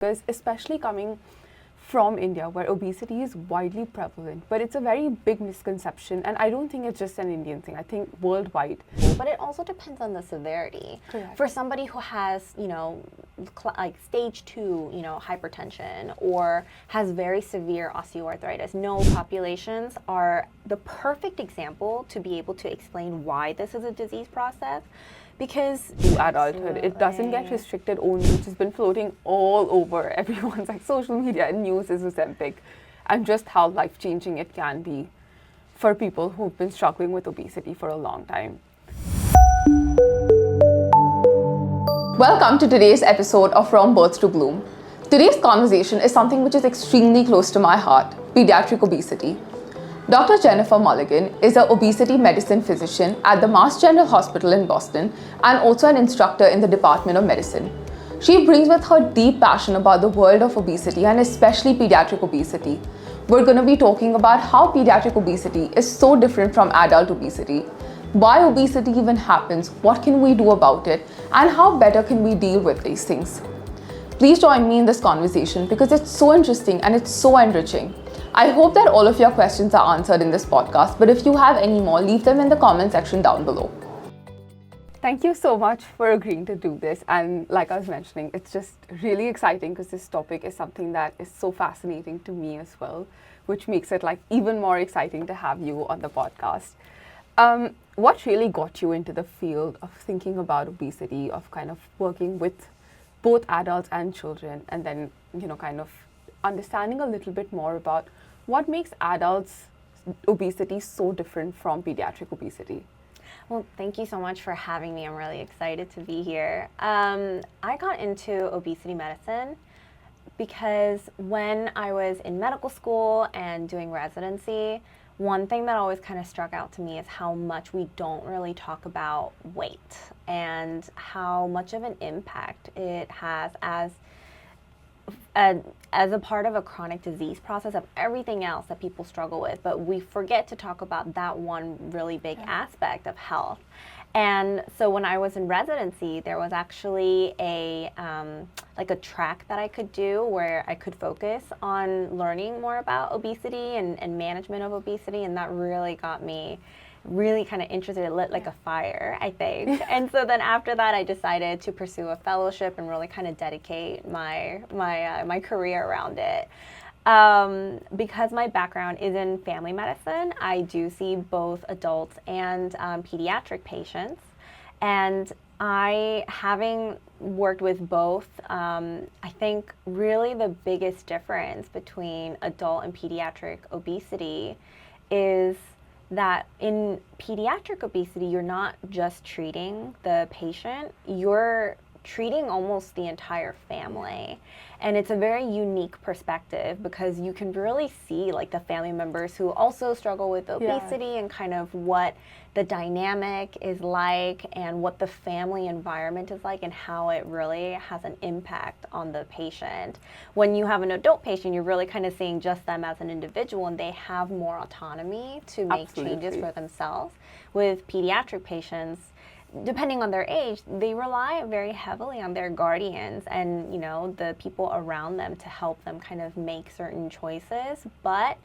because especially coming from India, where obesity is widely prevalent, but it's a very big misconception, and I don't think it's just an Indian thing. I think worldwide. But it also depends on the severity. Correct. For somebody who has, like stage 2, hypertension, or has very severe osteoarthritis, no populations are the perfect example to be able to explain why this is a disease process. Because adulthood, it doesn't get restricted only, which has been floating all over everyone's social media and news, is Ozempic, and just how life-changing it can be for people who've been struggling with obesity for a long time. Welcome to today's episode of From Birth to Bloom. Today's conversation is something which is extremely close to my heart: pediatric obesity. Dr. Jennifer Mulligan is an obesity medicine physician at the Mass General Hospital in Boston and also an instructor in the Department of Medicine. She brings with her deep passion about the world of obesity and especially pediatric obesity. We're going to be talking about how pediatric obesity is so different from adult obesity, why obesity even happens, what can we do about it, and how better can we deal with these things. Please join me in this conversation because it's so interesting and it's so enriching. I hope that all of your questions are answered in this podcast, but if you have any more, leave them in the comment section down below. Thank you so much for agreeing to do this. And like I was mentioning, it's just really exciting because this topic is something that is so fascinating to me as well, which makes it even more exciting to have you on the podcast. What really got you into the field of thinking about obesity, of kind of working with both adults and children, and then, kind of understanding a little bit more about what makes adults' obesity so different from pediatric obesity? Well, thank you so much for having me. I'm really excited to be here. I got into obesity medicine because when I was in medical school and doing residency, one thing that always kind of struck out to me is how much we don't really talk about weight and how much of an impact it has as a part of a chronic disease process of everything else that people struggle with, but we forget to talk about that one really big aspect of health. And so when I was in residency, there was actually a track that I could do where I could focus on learning more about obesity and management of obesity, and that really got me really kind of interested. It lit like a fire, I think. And so then after that, I decided to pursue a fellowship and really kind of dedicate my career around it. Because my background is in family medicine, I do see both adults and pediatric patients. And having worked with both, I think really the biggest difference between adult and pediatric obesity is that in pediatric obesity, you're not just treating the patient, you're treating almost the entire family. And it's a very unique perspective because you can really see the family members who also struggle with obesity and kind of what the dynamic is like and what the family environment is like and how it really has an impact on the patient. When you have an adult patient, you're really kind of seeing just them as an individual and they have more autonomy to make changes for themselves. With pediatric patients, depending on their age, they rely very heavily on their guardians and, the people around them to help them kind of make certain choices. But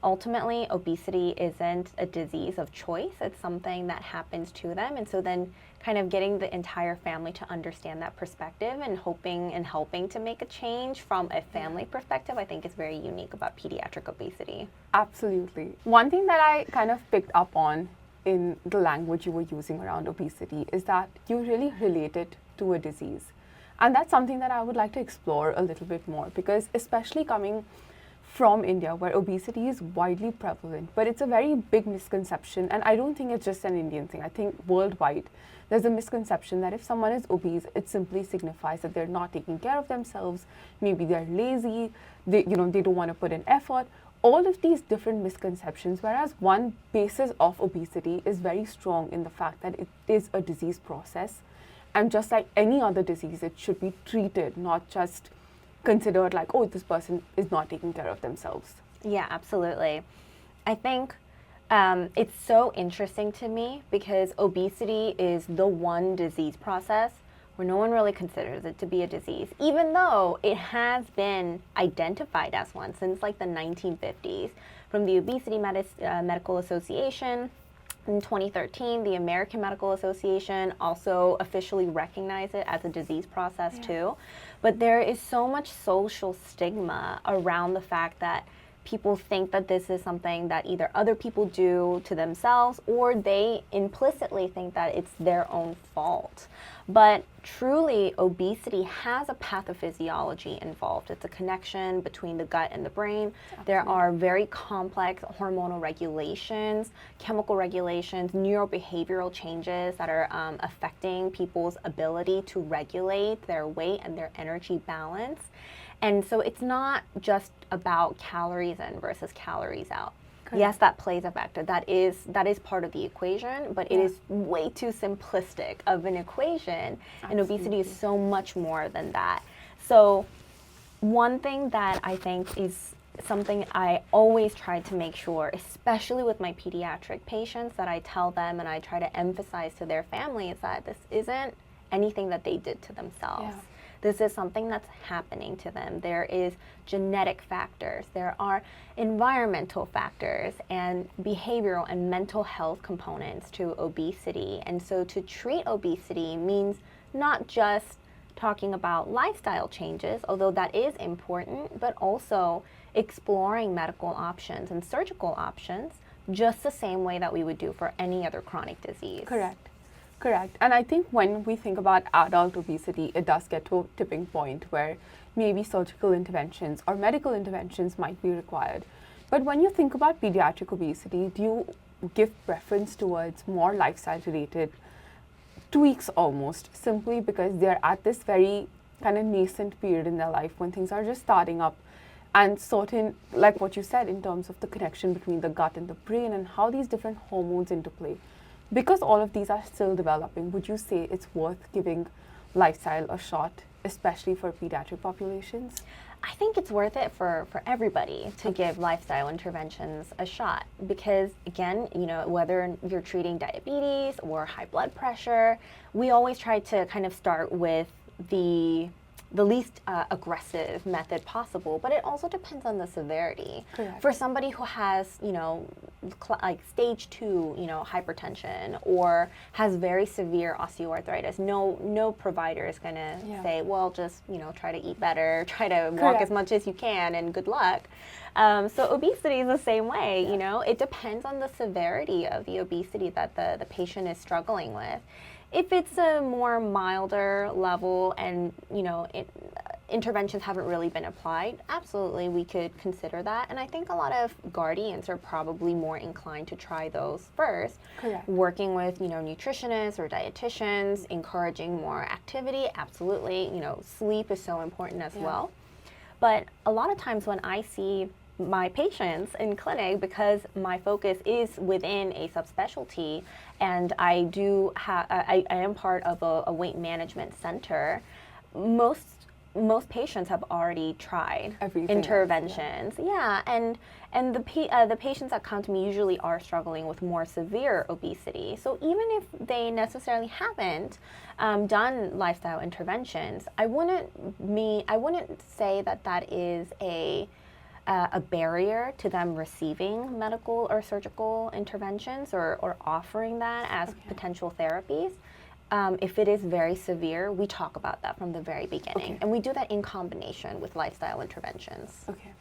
ultimately, obesity isn't a disease of choice. It's something that happens to them. And so then kind of getting the entire family to understand that perspective and hoping and helping to make a change from a family perspective, I think is very unique about pediatric obesity. Absolutely. One thing that I kind of picked up on in the language you were using around obesity is that you really relate it to a disease. And that's something that I would like to explore a little bit more because especially coming from India, where obesity is widely prevalent, but it's a very big misconception, and I don't think it's just an Indian thing. I think worldwide, there's a misconception that if someone is obese, it simply signifies that they're not taking care of themselves, maybe they're lazy, they don't want to put in effort. All of these different misconceptions, whereas one basis of obesity is very strong in the fact that it is a disease process. And just like any other disease, it should be treated, not just considered this person is not taking care of themselves. Yeah, absolutely. I think it's so interesting to me because obesity is the one disease process where no one really considers it to be a disease, even though it has been identified as one since like the 1950s from the Obesity Medical Association. In 2013, the American Medical Association also officially recognized it as a disease process too. But there is so much social stigma around the fact that people think that this is something that either other people do to themselves or they implicitly think that it's their own fault. But truly, obesity has a pathophysiology involved. It's a connection between the gut and the brain. Absolutely. There are very complex hormonal regulations, chemical regulations, neurobehavioral changes that are affecting people's ability to regulate their weight and their energy balance. And so it's not just about calories in versus calories out. Correct. Yes, that plays a factor. That is part of the equation, but it is way too simplistic of an equation. Absolutely. And obesity is so much more than that. So one thing that I think is something I always try to make sure, especially with my pediatric patients, that I tell them and I try to emphasize to their family is that this isn't anything that they did to themselves. Yeah. This is something that's happening to them. There is genetic factors, there are environmental factors, and behavioral and mental health components to obesity. And so to treat obesity means not just talking about lifestyle changes, although that is important, but also exploring medical options and surgical options just the same way that we would do for any other chronic disease. Correct. And I think when we think about adult obesity, it does get to a tipping point where maybe surgical interventions or medical interventions might be required. But when you think about pediatric obesity, do you give preference towards more lifestyle-related tweaks almost, simply because they're at this very kind of nascent period in their life when things are just starting up, and certain, like what you said, in terms of the connection between the gut and the brain and how these different hormones interplay? Because all of these are still developing, would you say it's worth giving lifestyle a shot, especially for pediatric populations? I think it's worth it for everybody to give lifestyle interventions a shot because, again, you know, whether you're treating diabetes or high blood pressure, we always try to kind of start with the least aggressive method possible, but it also depends on the severity. Correct. For somebody who has, you know, like stage 2, you know, hypertension or has very severe osteoarthritis, no provider is going to say, well, just, you know, try to eat better, try to walk as much as you can, and good luck. So obesity is the same way, you know, it depends on the severity of the obesity that the patient is struggling with. If it's a more milder level and, you know, interventions haven't really been applied, absolutely we could consider that. And I think a lot of guardians are probably more inclined to try those first. Correct. Working with, you know, nutritionists or dietitians, encouraging more activity, absolutely. You know, sleep is so important as well. But a lot of times when I see my patients in clinic, because my focus is within a subspecialty, and I do have, I am part of a weight management center. Most patients have already tried interventions. And the patients that come to me usually are struggling with more severe obesity. So even if they necessarily haven't done lifestyle interventions, I wouldn't say that is a barrier to them receiving medical or surgical interventions or offering that as potential therapies. If it is very severe, we talk about that from the very beginning. And we do that in combination with lifestyle interventions. Okay.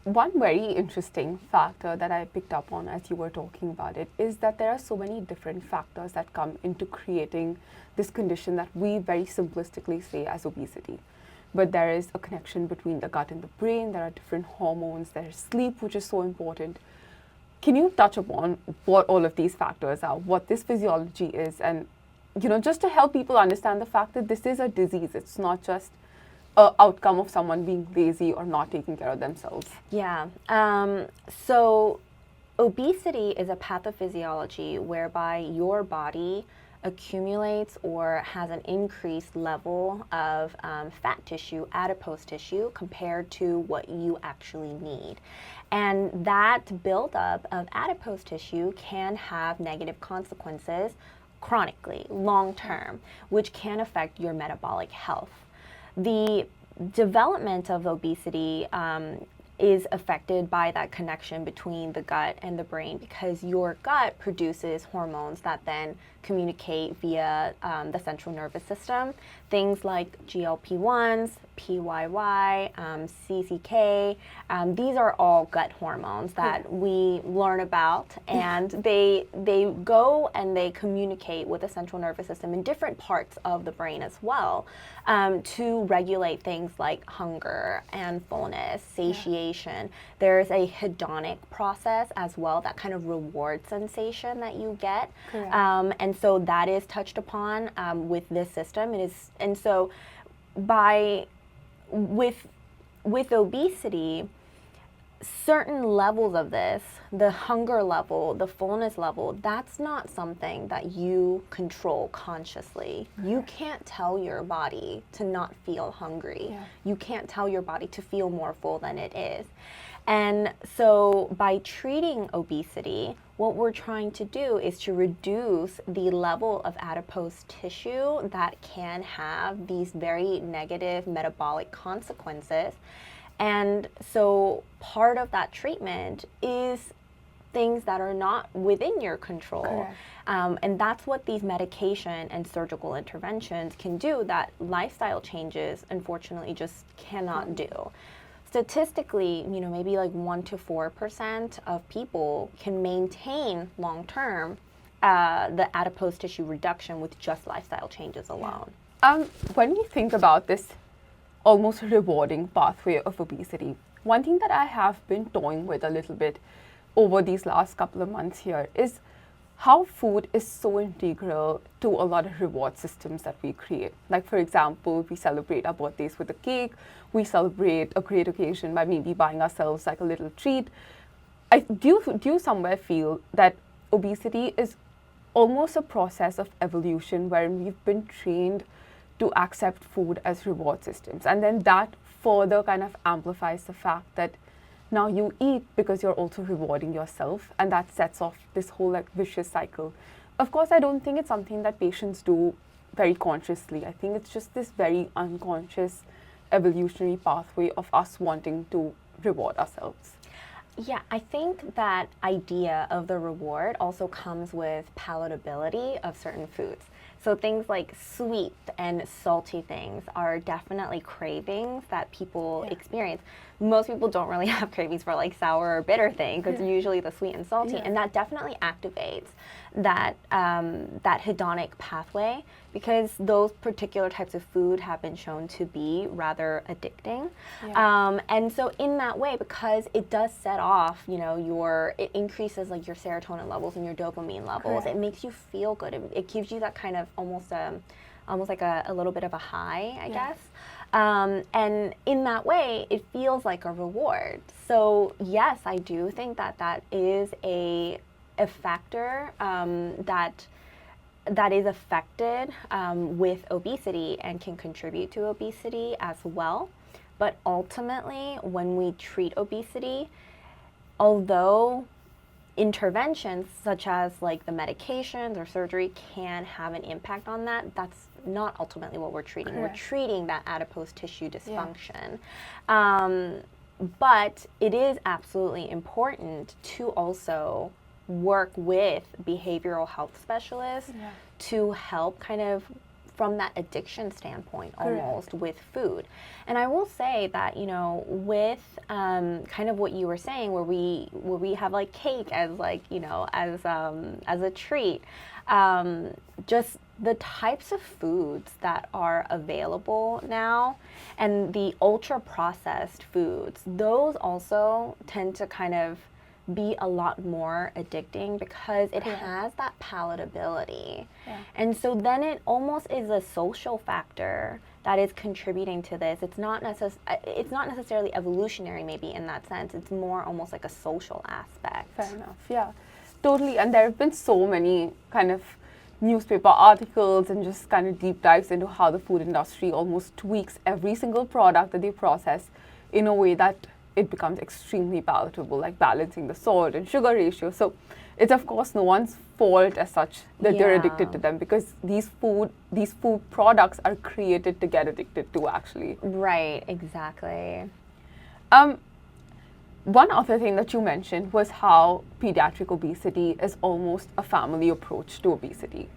One very interesting factor that I picked up on as you were talking about it is that there are so many different factors that come into creating this condition that we very simplistically say as obesity. But there is a connection between the gut and the brain, there are different hormones, there's sleep, which is so important. Can you touch upon what all of these factors are, what this physiology is, and, you know, just to help people understand the fact that this is a disease, it's not just an outcome of someone being lazy or not taking care of themselves? Yeah. So obesity is a pathophysiology whereby your body accumulates or has an increased level of fat tissue, adipose tissue, compared to what you actually need. And that buildup of adipose tissue can have negative consequences chronically, long term, which can affect your metabolic health. The development of obesity is affected by that connection between the gut and the brain, because your gut produces hormones that then communicate via the central nervous system. Things like GLP-1s, PYY, CCK, these are all gut hormones that we learn about, and they go and they communicate with the central nervous system in different parts of the brain as well, to regulate things like hunger and fullness, satiation. There's a hedonic process as well, that kind of reward sensation that you get. And so that is touched upon with this system. It is, and so with obesity, certain levels of this, the hunger level, the fullness level, that's not something that you control consciously. You can't tell your body to not feel hungry. You can't tell your body to feel more full than it is. And so by treating obesity, what we're trying to do is to reduce the level of adipose tissue that can have these very negative metabolic consequences. And so part of that treatment is things that are not within your control. And that's what these medication and surgical interventions can do that lifestyle changes, unfortunately, just cannot do. Statistically, maybe like 1 to 4% of people can maintain long-term the adipose tissue reduction with just lifestyle changes alone. When we think about this almost rewarding pathway of obesity, one thing that I have been toying with a little bit over these last couple of months here is how food is so integral to a lot of reward systems that we create. Like, for example, we celebrate our birthdays with a cake, we celebrate a great occasion by maybe buying ourselves like a little treat. Do you somewhere feel that obesity is almost a process of evolution wherein we've been trained to accept food as reward systems, and then that further kind of amplifies the fact that now you eat because you're also rewarding yourself, and that sets off this whole like vicious cycle. Of course, I don't think it's something that patients do very consciously. I think it's just this very unconscious evolutionary pathway of us wanting to reward ourselves. Yeah, I think that idea of the reward also comes with palatability of certain foods. So things like sweet and salty things are definitely cravings that people experience. Most people don't really have cravings for like sour or bitter things. It's usually the sweet and salty, and that definitely activates that that hedonic pathway, because those particular types of food have been shown to be rather addicting. And so in that way, because it does set off, it increases like your serotonin levels and your dopamine levels. It makes you feel good. It gives you that kind of almost like a little bit of a high, I guess. And in that way, it feels like a reward. So yes, I do think that is a factor that is affected with obesity and can contribute to obesity as well. But ultimately, when we treat obesity, although interventions such as like the medications or surgery can have an impact on that, that's not ultimately what we're treating. We're treating that adipose tissue dysfunction. But it is absolutely important to also work with behavioral health specialists to help kind of from that addiction standpoint almost with food. And I will say that, with kind of what you were saying, where we have like cake as like, as a treat, just the types of foods that are available now and the ultra processed foods, those also tend to kind of be a lot more addicting because it has that palatability. And so then it almost is a social factor that is contributing to this. It's not necessarily evolutionary maybe in that sense. It's more almost like a social aspect. Fair enough. Yeah, totally. And there have been so many kind of newspaper articles and just kind of deep dives into how the food industry almost tweaks every single product that they process in a way that it becomes extremely palatable, like balancing the salt and sugar ratio. So it's of course no one's fault as such that they're addicted to Yeah. them, because these food products are created to get addicted to, actually. Right, exactly. One other thing that you mentioned was how pediatric obesity is almost a family approach to obesity.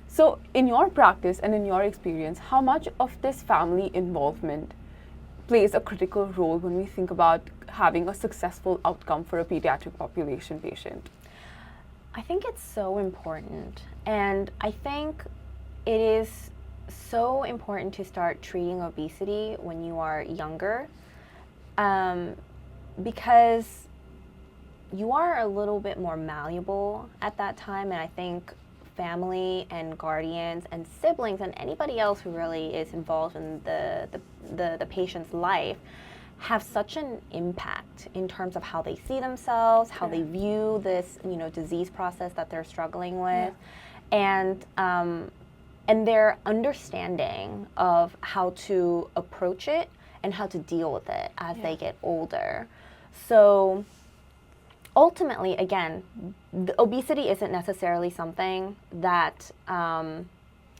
So, in your practice and in your experience, how much of this family involvement plays a critical role when we think about having a successful outcome for a pediatric population patient? I think it's so important. And I think it is so important to start treating obesity when you are younger, because you are a little bit more malleable at that time. And I think family and guardians and siblings and anybody else who really is involved in the patient's life have such an impact in terms of how they see themselves, how they view this, disease process that they're struggling with, and their understanding of how to approach it and how to deal with it as they get older. So ultimately, again, the obesity isn't necessarily something that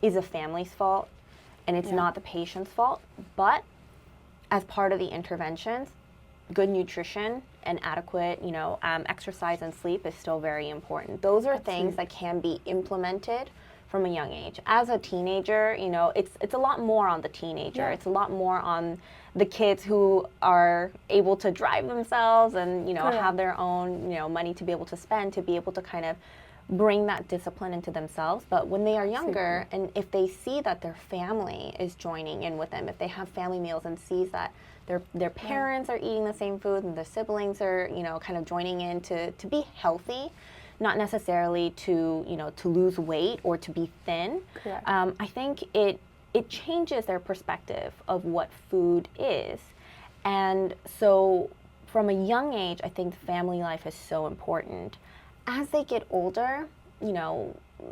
is a family's fault, and it's not the patient's fault, but as part of the interventions, good nutrition and adequate, exercise and sleep is still very important. Those are things that can be implemented from a young age. As a teenager, it's a lot more on the teenager. It's a lot more on the kids who are able to drive themselves and, have their own, money to be able to spend, to be able to kind of bring that discipline into themselves. But when they are younger, and if they see that their family is joining in with them, if they have family meals and sees that their parents are eating the same food and their siblings are, kind of joining in to be healthy, not necessarily to, to lose weight or to be thin, I think it changes their perspective of what food is. And so from a young age, I think family life is so important. As they get older,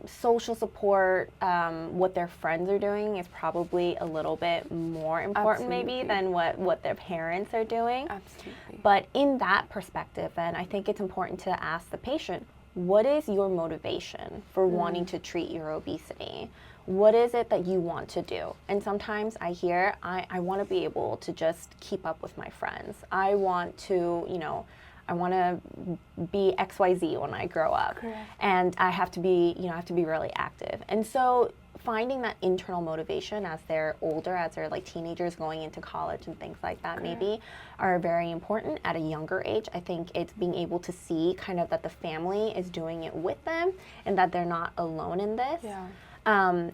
social support, what their friends are doing is probably a little bit more important maybe than what their parents are doing. Absolutely. But in that perspective, then I think it's important to ask the patient, what is your motivation for wanting to treat your obesity? What is it that you want to do? And sometimes I hear, I want to be able to just keep up with my friends. I want to, I want to be XYZ when I grow up. And I have to be, really active. And so finding that internal motivation as they're older, as they're like teenagers going into college and things like that maybe are very important at a younger age. I think it's being able to see kind of that the family is doing it with them and that they're not alone in this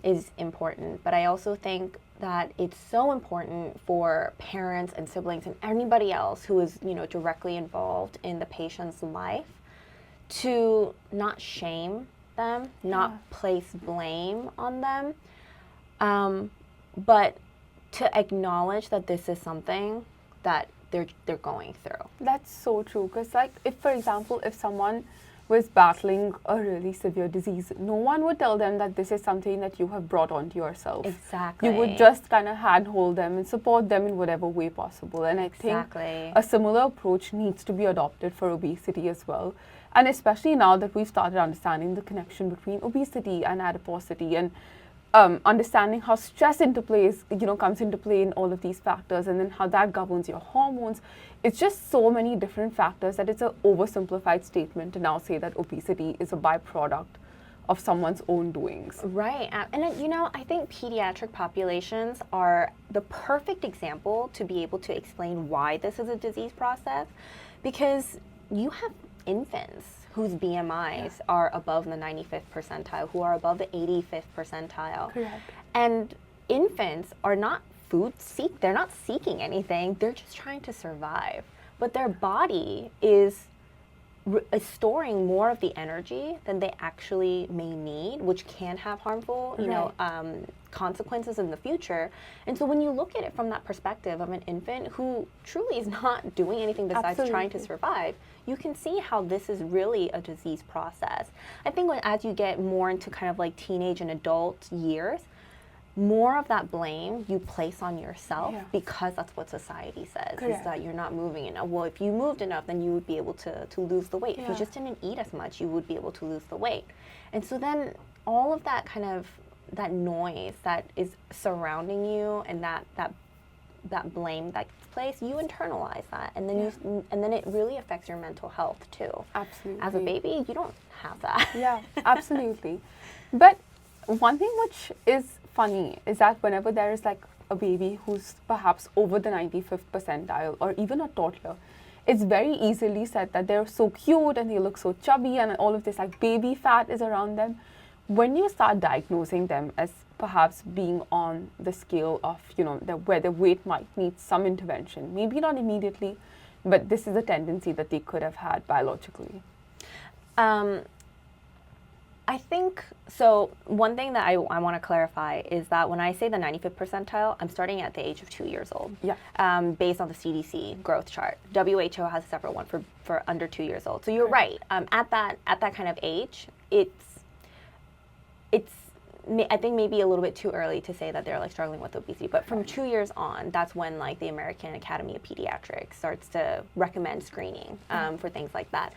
is important. But I also think that it's so important for parents and siblings and anybody else who is, directly involved in the patient's life to not shame them, not place blame on them, but to acknowledge that this is something that they're going through. That's so true, because if, for example, if someone was battling a really severe disease, no one would tell them that this is something that you have brought onto yourself. Exactly. You would just kind of handhold them and support them in whatever way possible. And I think a similar approach needs to be adopted for obesity as well. And especially now that we've started understanding the connection between obesity and adiposity, and understanding how stress comes into play in all of these factors, and then how that governs your hormones. It's just so many different factors that it's an oversimplified statement to now say that obesity is a byproduct of someone's own doings. Right. And I think pediatric populations are the perfect example to be able to explain why this is a disease process, because you have infants whose BMIs are above the 95th percentile, who are above the 85th percentile. And infants are not they're not seeking anything, they're just trying to survive. But their body is storing more of the energy than they actually may need, which can have harmful, consequences in the future. And so when you look at it from that perspective of an infant who truly is not doing anything besides trying to survive, you can see how this is really a disease process. I think as you get more into kind of like teenage and adult years, more of that blame you place on yourself Yeah. because that's what society says, Correct. is that you're not moving enough. Well, if you moved enough, then you would be able to lose the weight. If Yeah. you just didn't eat as much, you would be able to lose the weight. And so then all of that kind of, that noise that is surrounding you and that blame that place, you internalize that, and then and then it really affects your mental health too. Absolutely. As a baby, you don't have that. Yeah, absolutely. But one thing which is funny is that whenever there is like a baby who's perhaps over the 95th percentile or even a toddler, it's very easily said that they're so cute and they look so chubby and all of this like baby fat is around them. When you start diagnosing them as perhaps being on the scale of, where the weight might need some intervention, maybe not immediately, but this is a tendency that they could have had biologically. I think, so one thing that I want to clarify is that when I say the 95th percentile, I'm starting at the age of 2 years old. Yeah. Based on the CDC growth chart. WHO has a separate one for under 2 years old. So you're right. At that kind of age, I think maybe a little bit too early to say that they're like struggling with obesity, but from 2 years on, that's when like the American Academy of Pediatrics starts to recommend screening for things like that.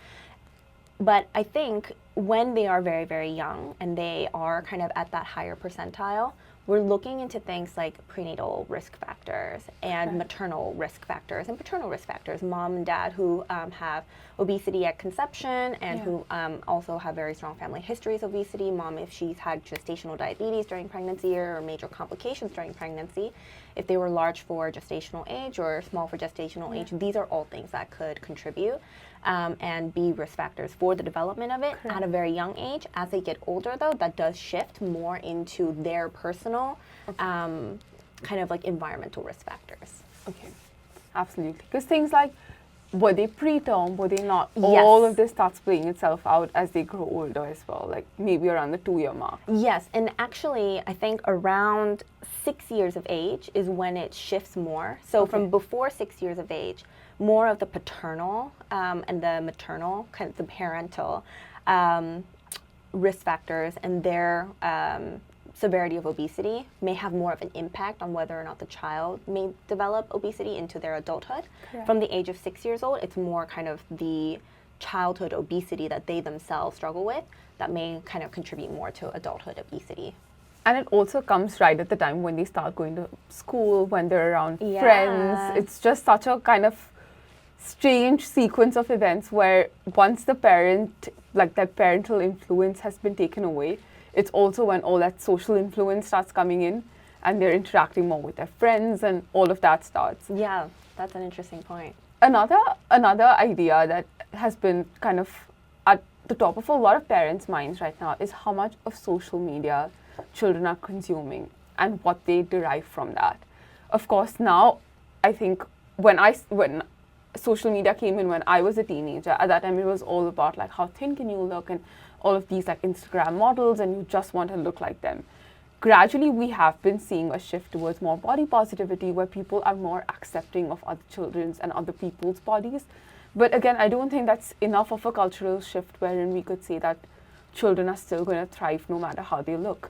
But I think when they are very, very young and they are kind of at that higher percentile, we're looking into things like prenatal risk factors and maternal risk factors and paternal risk factors. Mom and dad who have obesity at conception and who also have very strong family histories of obesity. Mom, if she's had gestational diabetes during pregnancy or major complications during pregnancy. If they were large for gestational age or small for gestational age, these are all things that could contribute and be risk factors for the development of it at a very young age. As they get older, though, that does shift more into their personal kind of like environmental risk factors. Okay, absolutely. Because things like, were they preterm, were they not? All of this starts playing itself out as they grow older as well, like maybe around the 2-year mark. Yes, and actually, I think around 6 years of age is when it shifts more. So from before 6 years of age, more of the paternal and the maternal, kind of the parental risk factors and their severity of obesity may have more of an impact on whether or not the child may develop obesity into their adulthood. From the age of 6 years old, it's more kind of the childhood obesity that they themselves struggle with that may kind of contribute more to adulthood obesity. And it also comes right at the time when they start going to school, when they're around friends. It's just such a kind of strange sequence of events where once the parent, like that parental influence has been taken away, it's also when all that social influence starts coming in and they're interacting more with their friends and all of that starts. Yeah, that's an interesting point. Another idea that has been kind of at the top of a lot of parents' minds right now is how much of social media children are consuming and what they derive from that. Of course, now I think when social media came in when I was a teenager, at that time it was all about like how thin can you look and all of these like Instagram models and you just want to look like them. Gradually we have been seeing a shift towards more body positivity where people are more accepting of other children's and other people's bodies. But again, I don't think that's enough of a cultural shift wherein we could say that children are still going to thrive no matter how they look.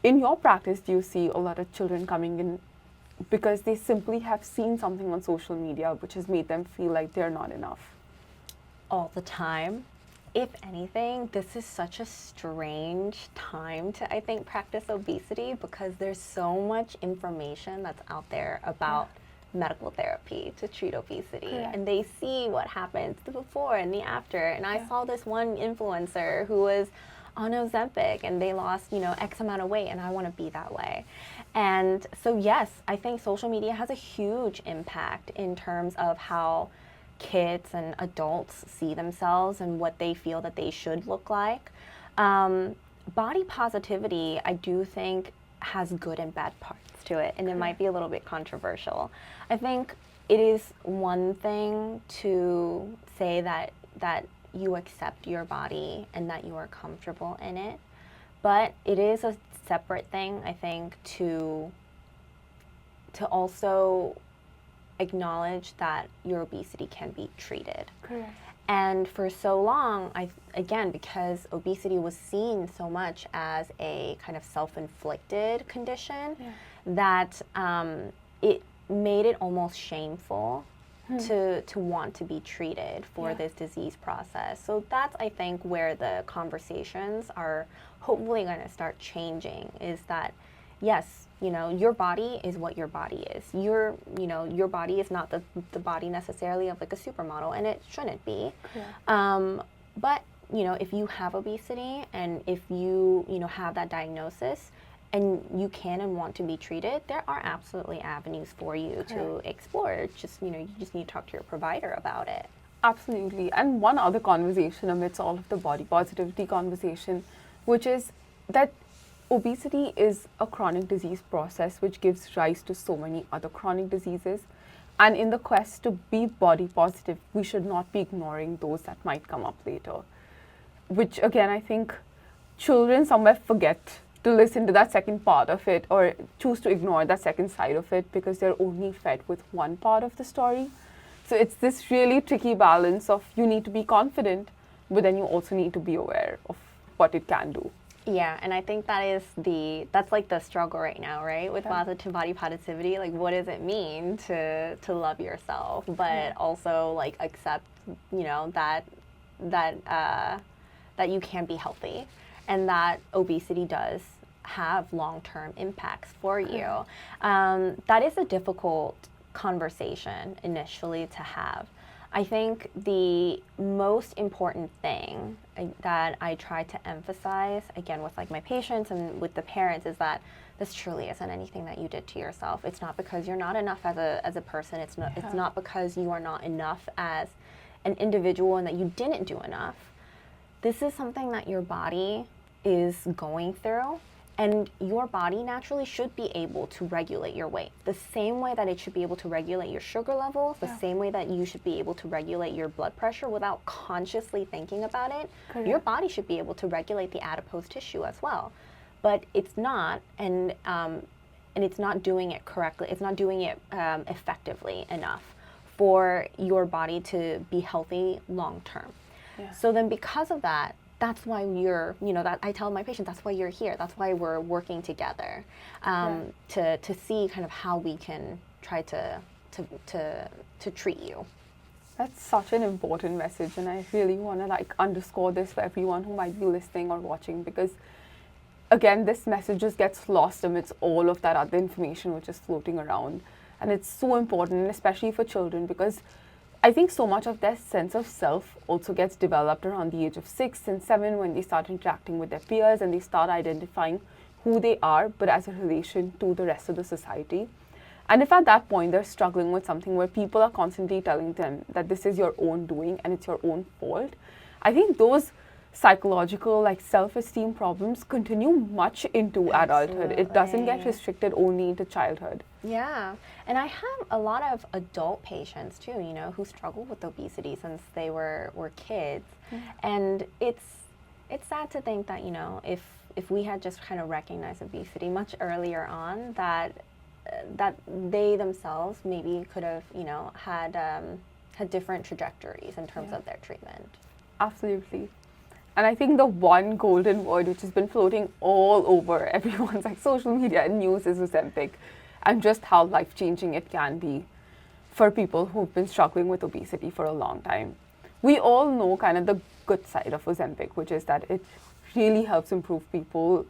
In your practice, do you see a lot of children coming in because they simply have seen something on social media which has made them feel like they're not enough? All the time. If anything, this is such a strange time to, I think, practice obesity because there's so much information that's out there about medical therapy to treat obesity. And they see what happens the before and the after. And I saw this one influencer who was on Ozempic and they lost, X amount of weight and I want to be that way. And so, yes, I think social media has a huge impact in terms of how kids and adults see themselves and what they feel that they should look like. Body positivity, I do think, has good and bad parts to it, and it might be a little bit controversial. I think it is one thing to say that you accept your body and that you are comfortable in it, but it is a separate thing, I think, to also acknowledge that your obesity can be treated. Correct. And for so long, again, because obesity was seen so much as a kind of self-inflicted condition, that it made it almost shameful to want to be treated for this disease process. So that's, I think, where the conversations are hopefully going to start changing, is that, yes, you know, your body is what your body is. Your body is not the body necessarily of like a supermodel, and it shouldn't be. But, you know, if you have obesity and if you have that diagnosis and you can and want to be treated, there are absolutely avenues for you to explore. Just, you know, you just need to talk to your provider about it. Absolutely. And one other conversation amidst all of the body positivity conversation, which is that obesity is a chronic disease process which gives rise to so many other chronic diseases. And in the quest to be body positive, we should not be ignoring those that might come up later. Which again, I think children somewhere forget to listen to that second part of it, or choose to ignore that second side of it because they're only fed with one part of the story. So it's this really tricky balance of you need to be confident, but then you also need to be aware of what it can do. Yeah, and I think that's like the struggle right now, right? With positive body positivity, like what does it mean to love yourself, but also like accept, you know, that you can be healthy, and that obesity does have long-term impacts for you. That is a difficult conversation initially to have. I think the most important thing that I try to emphasize, again, with like my patients and with the parents, is that this truly isn't anything that you did to yourself. It's not because you're not enough as a person. It's not because you are not enough as an individual and that you didn't do enough. This is something that your body is going through, and your body naturally should be able to regulate your weight. The same way that it should be able to regulate your sugar levels, the same way that you should be able to regulate your blood pressure without consciously thinking about it, your body should be able to regulate the adipose tissue as well. But it's not, and it's not doing it correctly. It's not doing it effectively enough for your body to be healthy long term. So then because of that, that's why that I tell my patients, that's why you're here. That's why we're working together to see kind of how we can try to treat you. That's such an important message, and I really want to like underscore this for everyone who might be listening or watching, because again, this message just gets lost amidst all of that other information which is floating around. And it's so important, especially for children, because I think so much of their sense of self also gets developed around the age of 6 and 7, when they start interacting with their peers and they start identifying who they are, but as a relation to the rest of the society. And if at that point they're struggling with something where people are constantly telling them that this is your own doing and it's your own fault, I think those psychological like self-esteem problems continue much into adulthood. It doesn't get restricted only into childhood. Yeah, and I have a lot of adult patients too, you know, who struggle with obesity since they were kids. And it's sad to think that, you know, if we had just kind of recognized obesity much earlier on, that they themselves maybe could have, you know, had different trajectories in terms of their treatment. Absolutely. And I think the one golden word which has been floating all over everyone's like social media and news is Ozempic, and just how life-changing it can be for people who've been struggling with obesity for a long time. We all know kind of the good side of Ozempic, which is that it really helps improve people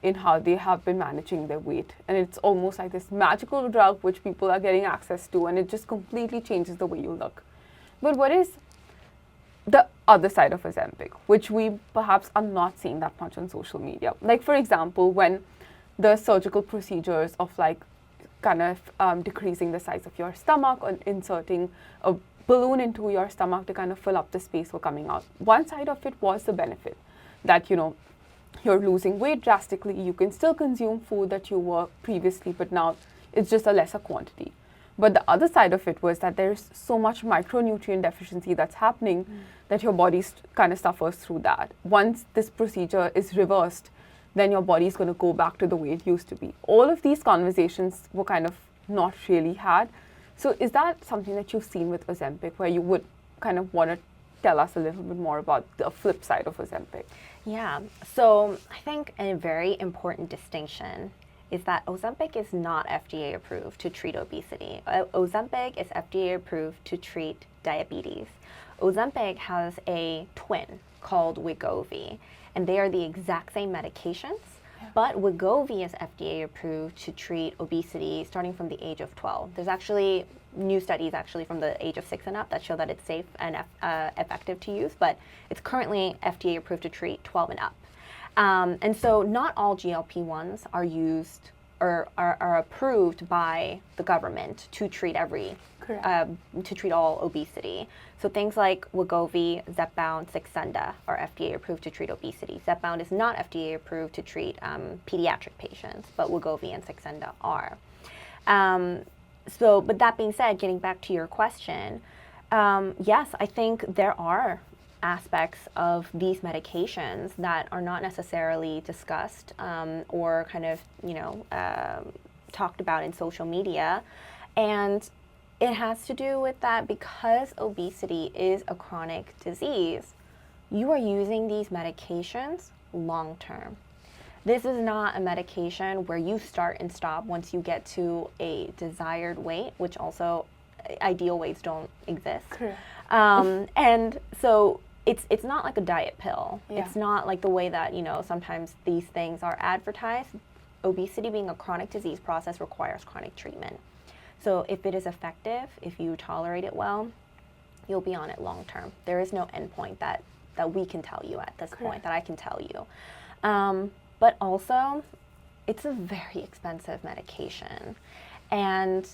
in how they have been managing their weight. And it's almost like this magical drug which people are getting access to, and it just completely changes the way you look. But what is the other side of Ozempic, which we perhaps are not seeing that much on social media? Like, for example, when the surgical procedures of like kind of decreasing the size of your stomach or inserting a balloon into your stomach to kind of fill up the space for coming out. One side of it was the benefit that, you know, you're losing weight drastically, you can still consume food that you were previously, but now it's just a lesser quantity. But the other side of it was that there's so much micronutrient deficiency that's happening that your body kind of suffers through that. Once this procedure is reversed, then your body is going to go back to the way it used to be. All of these conversations were kind of not really had. So is that something that you've seen with Ozempic, where you would kind of want to tell us a little bit more about the flip side of Ozempic? Yeah, so I think a very important distinction is that Ozempic is not FDA approved to treat obesity. Ozempic is FDA approved to treat diabetes. Ozempic has a twin called Wegovy, and they are the exact same medications, but Wegovy is FDA approved to treat obesity starting from the age of 12. There's actually new studies actually from the age of 6 and up that show that it's safe and effective to use, but it's currently FDA approved to treat 12 and up. And so not all GLP-1s are used or are approved by the government to treat to treat all obesity. So things like Wegovy, Zepbound, Saxenda are FDA approved to treat obesity. Zepbound is not FDA approved to treat pediatric patients, but Wegovy and Saxenda are. But that being said, getting back to your question, yes, I think there are aspects of these medications that are not necessarily discussed or kind of, talked about in social media. And it has to do with that because obesity is a chronic disease, you are using these medications long term. This is not a medication where you start and stop once you get to a desired weight, which also ideal weights don't exist. And so it's not like a diet pill. Yeah. It's not like the way that, sometimes these things are advertised. Obesity being a chronic disease process requires chronic treatment. So if it is effective, if you tolerate it well, you'll be on it long term. There is no endpoint that we can tell you at this point, that I can tell you. But also, it's a very expensive medication. And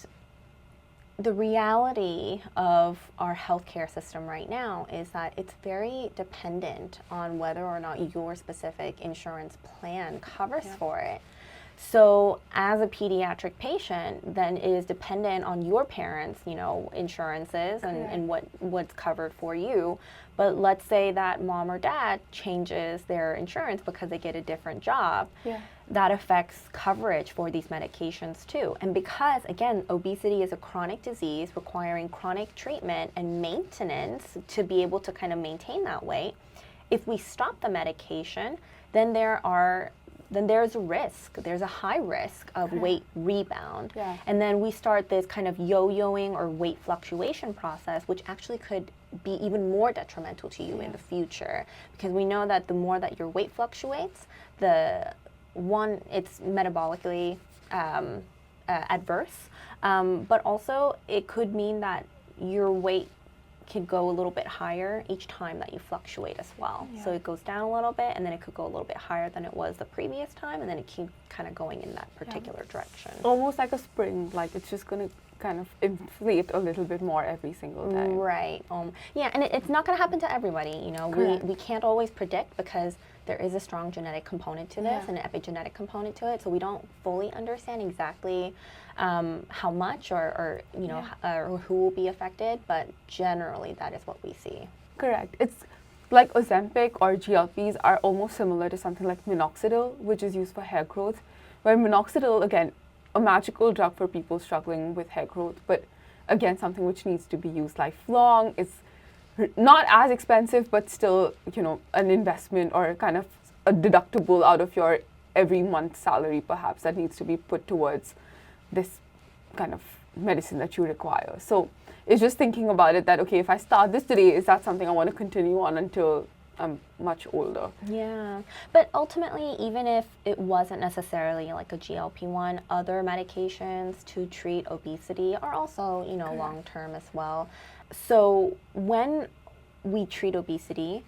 the reality of our healthcare system right now is that it's very dependent on whether or not your specific insurance plan covers for it. So as a pediatric patient, then it is dependent on your parents', insurances and what's covered for you. But let's say that mom or dad changes their insurance because they get a different job. That affects coverage for these medications too. And because, again, obesity is a chronic disease requiring chronic treatment and maintenance to be able to kind of maintain that weight, if we stop the medication, then there's a risk. There's a high risk of weight rebound. And then we start this kind of yo-yoing or weight fluctuation process, which actually could be even more detrimental to you in the future. Because we know that the more that your weight fluctuates, it's metabolically adverse, but also it could mean that your weight could go a little bit higher each time that you fluctuate as well. So it goes down a little bit, and then it could go a little bit higher than it was the previous time, and then it keeps kind of going in that particular direction. Almost like a spring, like it's just going to kind of inflate a little bit more every single time. Right. And it's not going to happen to everybody. We can't always predict because there is a strong genetic component to this and an epigenetic component to it. So we don't fully understand exactly how much or who will be affected, but generally that is what we see. Correct. It's like Ozempic or GLPs are almost similar to something like minoxidil, which is used for hair growth, where minoxidil, again, a magical drug for people struggling with hair growth, but again, something which needs to be used lifelong. It's not as expensive, but still, an investment or kind of a deductible out of your every month salary, perhaps, that needs to be put towards this kind of medicine that you require. So it's just thinking about it that, okay, if I start this today, is that something I want to continue on until I'm much older? Yeah, but ultimately, even if it wasn't necessarily like a GLP-1, other medications to treat obesity are also, long-term as well. So when we treat obesity,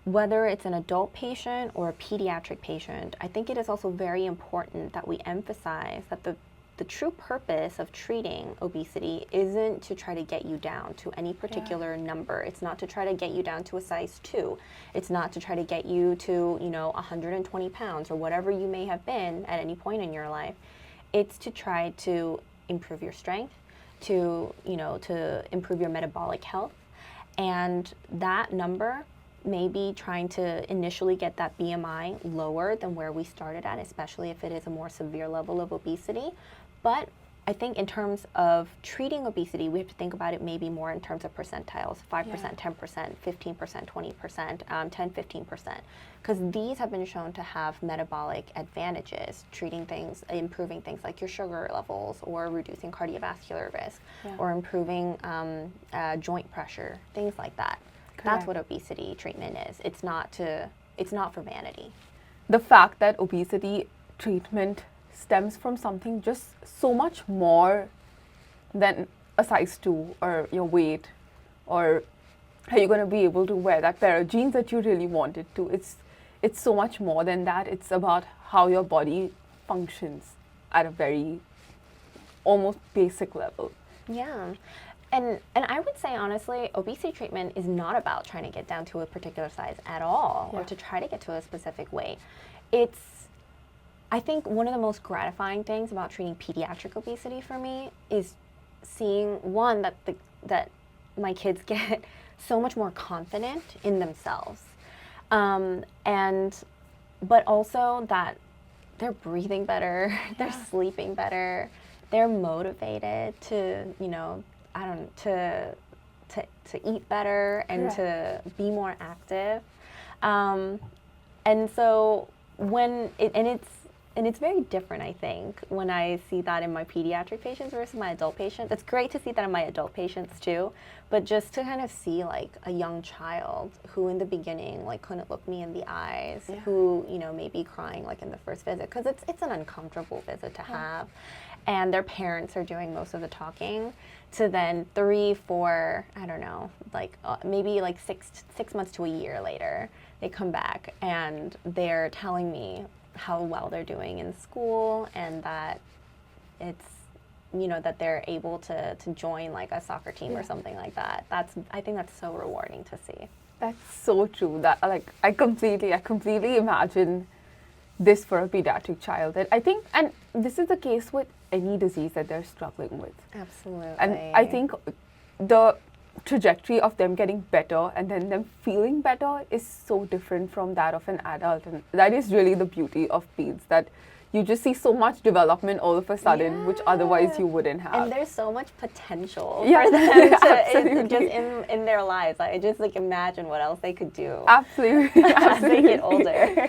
whether it's an adult patient or a pediatric patient, I think it is also very important that we emphasize that the true purpose of treating obesity isn't to try to get you down to any particular number. It's not to try to get you down to a size 2. It's not to try to get you to, 120 pounds or whatever you may have been at any point in your life. It's to try to improve your strength, to improve your metabolic health. And that number, maybe trying to initially get that BMI lower than where we started at, especially if it is a more severe level of obesity. But I think in terms of treating obesity, we have to think about it maybe more in terms of percentiles, 5%, 10%, 15%, 20%, 10, 15%. Because these have been shown to have metabolic advantages, treating things, improving things like your sugar levels, or reducing cardiovascular risk, or improving joint pressure, things like that. Correct. That's what obesity treatment is. It's not for vanity. The fact that obesity treatment stems from something just so much more than a size 2 or your weight, or are you going to be able to wear that pair of jeans that you really wanted to. It's so much more than that. It's about how your body functions at a very almost basic level. Yeah. And I would say, honestly, obesity treatment is not about trying to get down to a particular size at all, or to try to get to a specific weight. I think one of the most gratifying things about treating pediatric obesity for me is seeing, one, that my kids get so much more confident in themselves, but also that they're breathing better, they're sleeping better, they're motivated to, to eat better and to be more active, and so it's very different, I think, when I see that in my pediatric patients versus my adult patients. It's great to see that in my adult patients too, but just to kind of see like a young child who in the beginning like couldn't look me in the eyes, who, may be crying like in the first visit, because it's an uncomfortable visit to have, and their parents are doing most of the talking, to then 3, 4, I don't know, like maybe like 6 months to a year later, they come back and they're telling me how well they're doing in school, and that it's, that they're able to join like a soccer team or something like that. I think that's so rewarding to see. That's so true. That I completely imagine this for a pediatric child. That I think, and this is the case with any disease that they're struggling with. Absolutely. And I think the trajectory of them getting better and then them feeling better is so different from that of an adult, and that is really the beauty of peds, that you just see so much development all of a sudden, which otherwise you wouldn't have. And there's so much potential for them just in their lives. I just like imagine what else they could do. Absolutely. As they get older.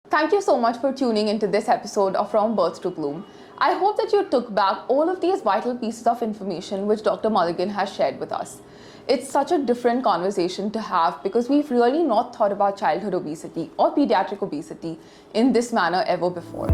Thank you so much for tuning into this episode of From Birth to Bloom. I hope that you took back all of these vital pieces of information which Dr. Mulligan has shared with us. It's such a different conversation to have, because we've really not thought about childhood obesity or pediatric obesity in this manner ever before.